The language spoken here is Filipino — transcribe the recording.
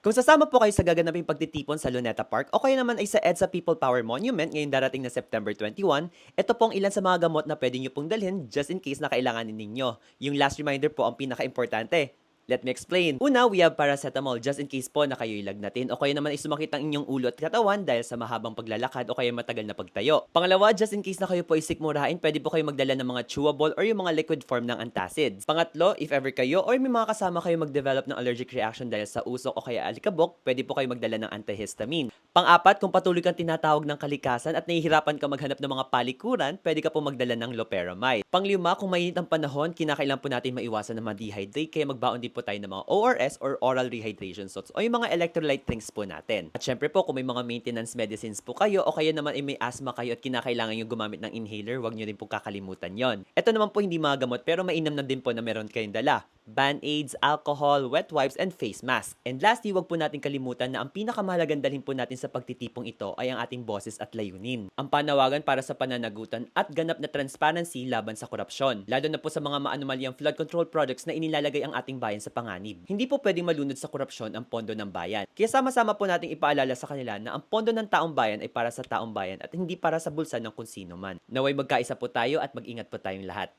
Kung sasama po kayo sa gaganaping pagtitipon sa Luneta Park o kaya naman ay sa EDSA People Power Monument ngayong darating na September 21, ito pong ilan sa mga gamot na pwede nyo pong dalhin just in case na kailanganin ninyo. Yung last reminder po ang pinaka-importante. Let me explain. Una, we have paracetamol just in case po na kayo'y lagnatin o kaya naman ay sumakit ang inyong ulo at katawan dahil sa mahabang paglalakad o kaya matagal na pagtayo. Pangalawa, just in case na kayo po ay sikmurain, pwede po kayo magdala ng mga chewable or yung mga liquid form ng antacids. Pangatlo, if ever kayo or may mga kasama kayo mag-develop ng allergic reaction dahil sa usok o kaya alikabok, pwede po kayo magdala ng antihistamine. Pang-apat, kung patuloy kang tinatawag ng kalikasan at nahihirapan ka maghanap ng mga palikuran, pwede ka po magdala ng loperamide. Pang-lima, kung mainit ang panahon, kinakailangan po natin maiwasan na ma-dehydrate kaya magbaon din po tayo ng mga ORS or oral rehydration salts o yung mga electrolyte drinks po natin. At syempre po, kung may mga maintenance medicines po kayo o kaya naman ay may asthma kayo at kinakailangan yung gumamit ng inhaler, huwag nyo din po kakalimutan yon. Ito naman po hindi mga gamot pero mainam na din po na meron kayong dala. Band-aids, alcohol, wet wipes, and face mask. And lastly, huwag po natin kalimutan na ang pinakamahalagang dalhin po natin sa pagtitipong ito ay ang ating boses at layunin. Ang panawagan para sa pananagutan at ganap na transparency laban sa korupsyon, lalo na po sa mga maanumalyang flood control projects na inilalagay ang ating bayan sa panganib. Hindi po pwedeng malunod sa korupsyon ang pondo ng bayan. Kaya sama-sama po nating ipaalala sa kanila na ang pondo ng taong bayan ay para sa taong bayan at hindi para sa bulsa ng kung sino man. Naway magkaisa po tayo at mag-ingat po tayong lahat.